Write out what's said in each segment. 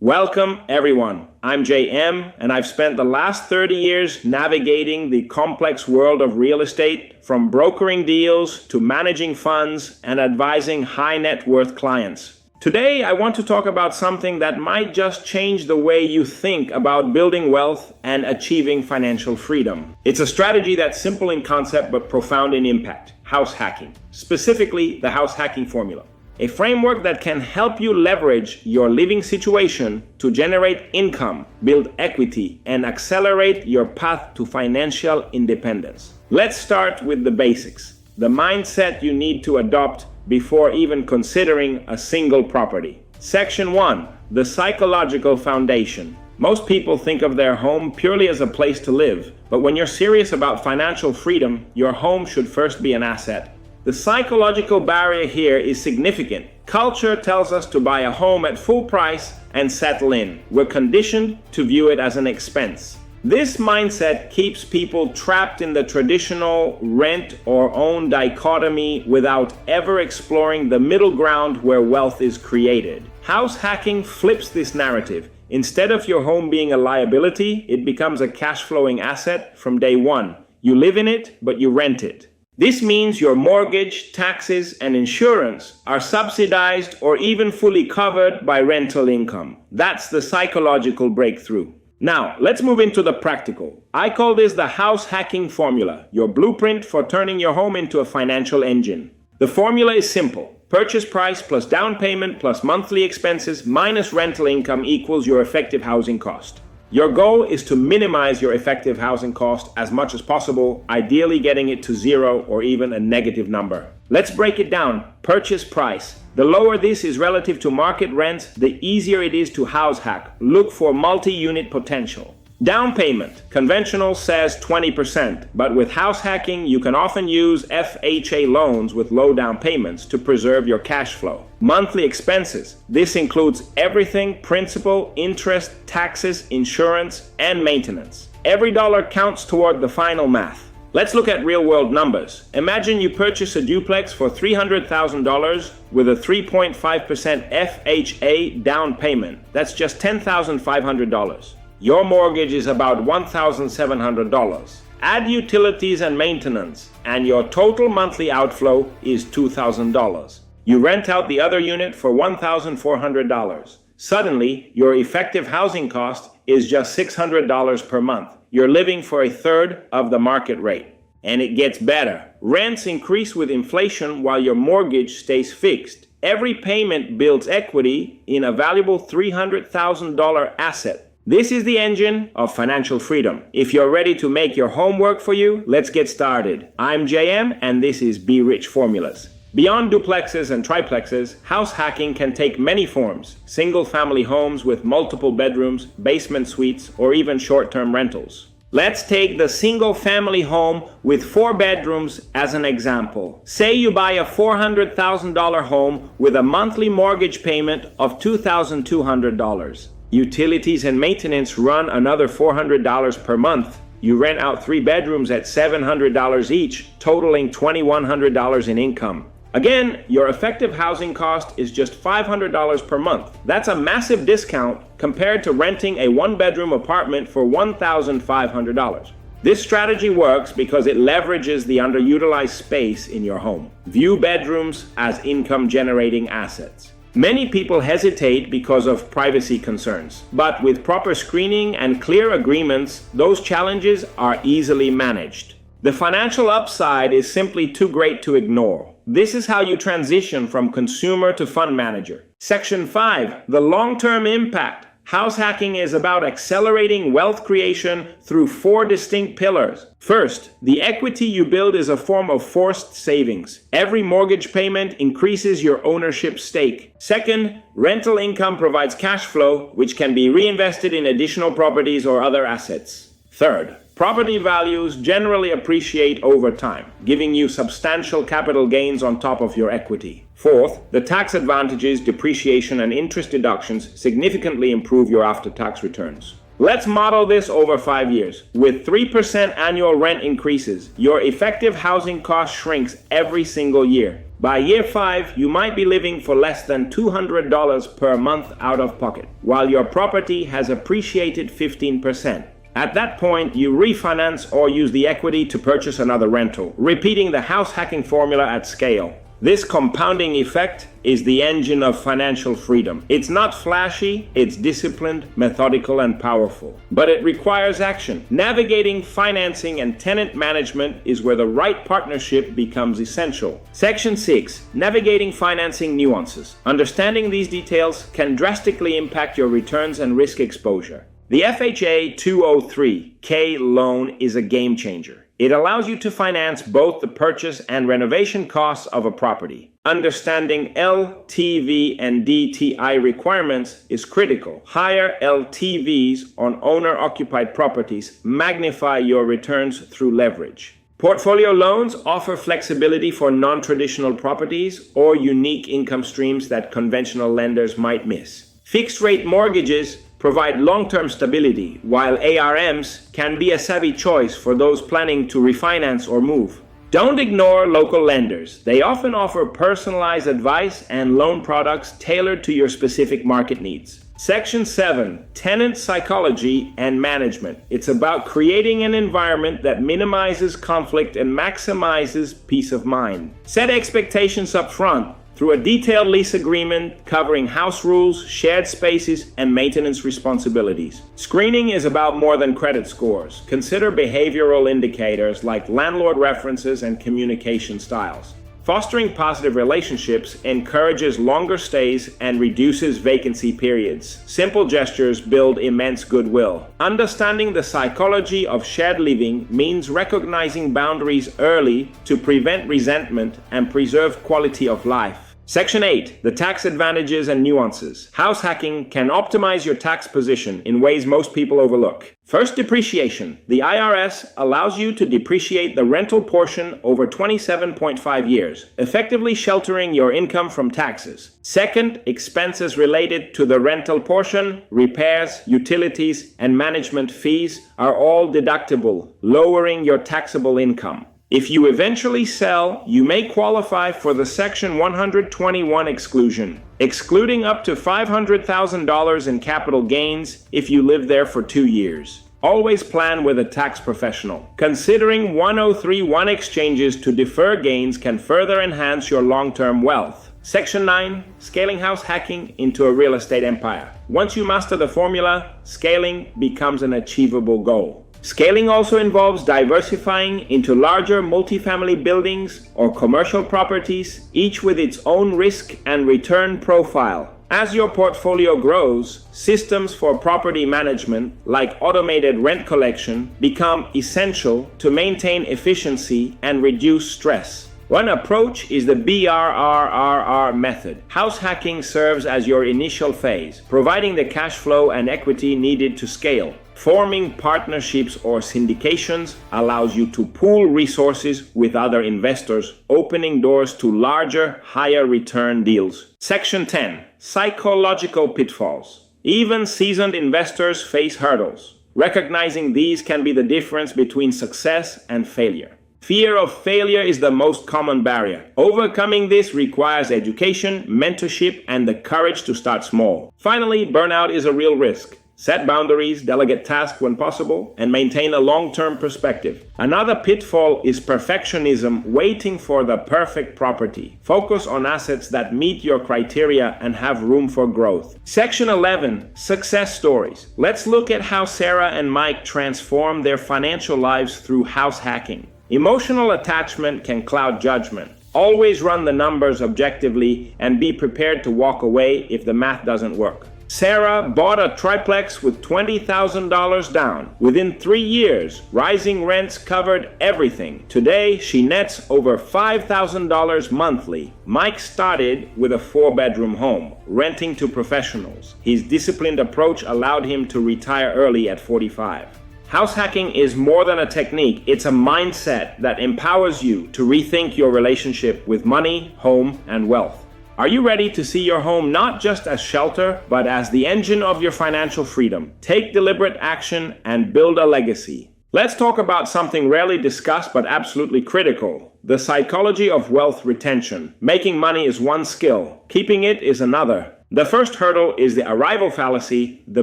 Welcome, everyone. I'm JM, and I've spent the last 30 years navigating the complex world of real estate, from brokering deals to managing funds and advising high net worth clients. Today, I want to talk about something that might just change the way you think about building wealth and achieving financial freedom. It's a strategy that's simple in concept but profound in impact: house hacking. Specifically, the house hacking formula. A framework that can help you leverage your living situation to generate income, build equity, and accelerate your path to financial independence. Let's start with the basics, the mindset you need to adopt before even considering a single property. Section 1, the psychological foundation. Most people think of their home purely as a place to live, but when you're serious about financial freedom, your home should first be an asset. The psychological barrier here is significant. Culture tells us to buy a home at full price and settle in. We're conditioned to view it as an expense. This mindset keeps people trapped in the traditional rent or own dichotomy without ever exploring the middle ground where wealth is created. House hacking flips this narrative. Instead of your home being a liability, it becomes a cash flowing asset from day one. You live in it, but you rent it. This means your mortgage, taxes, and insurance are subsidized or even fully covered by rental income. That's the psychological breakthrough. Now, let's move into the practical. I call this the house hacking formula, your blueprint for turning your home into a financial engine. The formula is simple. Purchase price plus down payment plus monthly expenses minus rental income equals your effective housing cost. Your goal is to minimize your effective housing cost as much as possible, ideally getting it to zero or even a negative number. Let's break it down. Purchase price. The lower this is relative to market rents, the easier it is to house hack. Look for multi-unit potential. Down payment. Conventional says 20%, but with house hacking, you can often use FHA loans with low down payments to preserve your cash flow. Monthly expenses. This includes everything: principal, interest, taxes, insurance, and maintenance. Every dollar counts toward the final math. Let's look at real-world numbers. Imagine you purchase a duplex for $300,000 with a 3.5% FHA down payment. That's just $10,500. Your mortgage is about $1,700. Add utilities and maintenance, and your total monthly outflow is $2,000. You rent out the other unit for $1,400. Suddenly, your effective housing cost is just $600 per month. You're living for a third of the market rate. And it gets better. Rents increase with inflation while your mortgage stays fixed. Every payment builds equity in a valuable $300,000 asset. This is the engine of financial freedom. If you're ready to make your home work for you, let's get started. I'm JM, and this is Be Rich Formulas. Beyond duplexes and triplexes, house hacking can take many forms. Single-family homes with multiple bedrooms, basement suites, or even short-term rentals. Let's take the single-family home with 4 bedrooms as an example. Say you buy a $400,000 home with a monthly mortgage payment of $2,200. Utilities and maintenance run another $400 per month. You rent out 3 bedrooms at $700 each, totaling $2,100 in income. Again, your effective housing cost is just $500 per month. That's a massive discount compared to renting a 1-bedroom apartment for $1,500. This strategy works because it leverages the underutilized space in your home. View bedrooms as income-generating assets. Many people hesitate because of privacy concerns, but with proper screening and clear agreements, those challenges are easily managed. The financial upside is simply too great to ignore. This is how you transition from consumer to fund manager. Section 5, the long-term impact. House hacking is about accelerating wealth creation through 4 distinct pillars. First, the equity you build is a form of forced savings. Every mortgage payment increases your ownership stake. Second, rental income provides cash flow, which can be reinvested in additional properties or other assets. Third, property values generally appreciate over time, giving you substantial capital gains on top of your equity. Fourth, the tax advantages, depreciation, and interest deductions significantly improve your after-tax returns. Let's model this over 5 years. With 3% annual rent increases, your effective housing cost shrinks every single year. By year 5, you might be living for less than $200 per month out of pocket, while your property has appreciated 15%. At that point, you refinance or use the equity to purchase another rental, repeating the house hacking formula at scale. This compounding effect is the engine of financial freedom. It's not flashy, it's disciplined, methodical, and powerful. But it requires action. Navigating financing and tenant management is where the right partnership becomes essential. Section 6. Navigating financing nuances. Understanding these details can drastically impact your returns and risk exposure. The FHA 203K loan is a game changer. It allows you to finance both the purchase and renovation costs of a property. Understanding LTV and DTI requirements is critical. Higher LTVs on owner-occupied properties magnify your returns through leverage. Portfolio loans offer flexibility for non-traditional properties or unique income streams that conventional lenders might miss. Fixed-rate mortgages provide long-term stability, while ARMs can be a savvy choice for those planning to refinance or move. Don't ignore local lenders. They often offer personalized advice and loan products tailored to your specific market needs. Section 7. Tenant psychology and management. It's about creating an environment that minimizes conflict and maximizes peace of mind. Set expectations up front through a detailed lease agreement covering house rules, shared spaces, and maintenance responsibilities. Screening is about more than credit scores. Consider behavioral indicators like landlord references and communication styles. Fostering positive relationships encourages longer stays and reduces vacancy periods. Simple gestures build immense goodwill. Understanding the psychology of shared living means recognizing boundaries early to prevent resentment and preserve quality of life. Section 8. The tax advantages and nuances. House hacking can optimize your tax position in ways most people overlook. First, depreciation. The IRS allows you to depreciate the rental portion over 27.5 years, effectively sheltering your income from taxes. Second, expenses related to the rental portion, repairs, utilities, and management fees are all deductible, lowering your taxable income. If you eventually sell, you may qualify for the Section 121 exclusion, excluding up to $500,000 in capital gains if you live there for 2 years. Always plan with a tax professional. Considering 1031 exchanges to defer gains can further enhance your long-term wealth. Section 9. Scaling house hacking into a real estate empire. Once you master the formula, scaling becomes an achievable goal. Scaling also involves diversifying into larger multifamily buildings or commercial properties, each with its own risk and return profile. As your portfolio grows, systems for property management, like automated rent collection, become essential to maintain efficiency and reduce stress. One approach is the BRRRR method. House hacking serves as your initial phase, providing the cash flow and equity needed to scale. Forming partnerships or syndications allows you to pool resources with other investors, opening doors to larger, higher return deals. Section 10. Psychological pitfalls. Even seasoned investors face hurdles. Recognizing these can be the difference between success and failure. Fear of failure is the most common barrier. Overcoming this requires education, mentorship, and the courage to start small. Finally, burnout is a real risk. Set boundaries, delegate tasks when possible, and maintain a long-term perspective. Another pitfall is perfectionism, waiting for the perfect property. Focus on assets that meet your criteria and have room for growth. Section 11. Success stories. Let's look at how Sarah and Mike transformed their financial lives through house hacking. Emotional attachment can cloud judgment. Always run the numbers objectively and be prepared to walk away if the math doesn't work. Sarah bought a triplex with $20,000 down. Within 3 years, rising rents covered everything. Today, she nets over $5,000 monthly. Mike started with a 4-bedroom home, renting to professionals. His disciplined approach allowed him to retire early at 45. House hacking is more than a technique. It's a mindset that empowers you to rethink your relationship with money, home, and wealth. Are you ready to see your home not just as shelter, but as the engine of your financial freedom? Take deliberate action and build a legacy. Let's talk about something rarely discussed but absolutely critical: the psychology of wealth retention. Making money is one skill, keeping it is another. The first hurdle is the arrival fallacy, the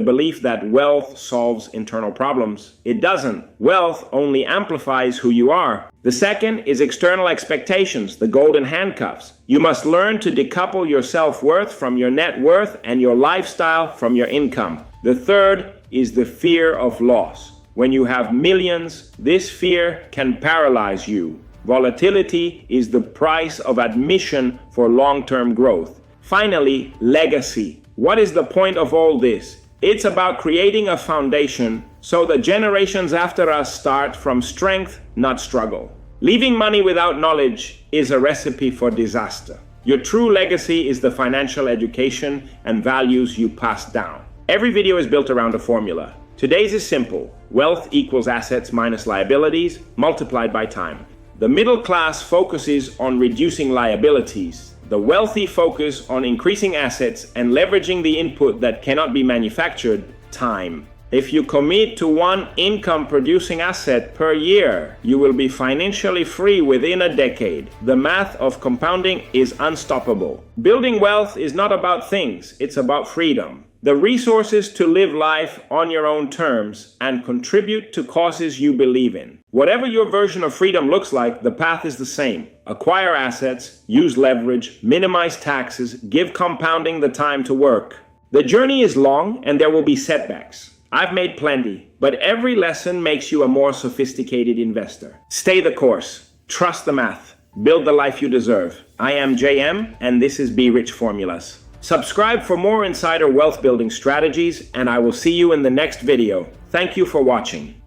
belief that wealth solves internal problems. It doesn't. Wealth only amplifies who you are. The second is external expectations, the golden handcuffs. You must learn to decouple your self-worth from your net worth and your lifestyle from your income. The third is the fear of loss. When you have millions, this fear can paralyze you. Volatility is the price of admission for long-term growth. Finally, legacy. What is the point of all this? It's about creating a foundation so the generations after us start from strength, not struggle. Leaving money without knowledge is a recipe for disaster. Your true legacy is the financial education and values you pass down. Every video is built around a formula. Today's is simple. Wealth equals assets minus liabilities multiplied by time. The middle class focuses on reducing liabilities. The wealthy focus on increasing assets and leveraging the input that cannot be manufactured, time. If you commit to one income-producing asset per year, you will be financially free within a decade. The math of compounding is unstoppable. Building wealth is not about things, it's about freedom. The resources to live life on your own terms and contribute to causes you believe in. Whatever your version of freedom looks like, the path is the same. Acquire assets, use leverage, minimize taxes, give compounding the time to work. The journey is long and there will be setbacks. I've made plenty, but every lesson makes you a more sophisticated investor. Stay the course. Trust the math. Build the life you deserve. I am JM and this is Be Rich Formulas. Subscribe for more insider wealth building strategies and I will see you in the next video. Thank you for watching.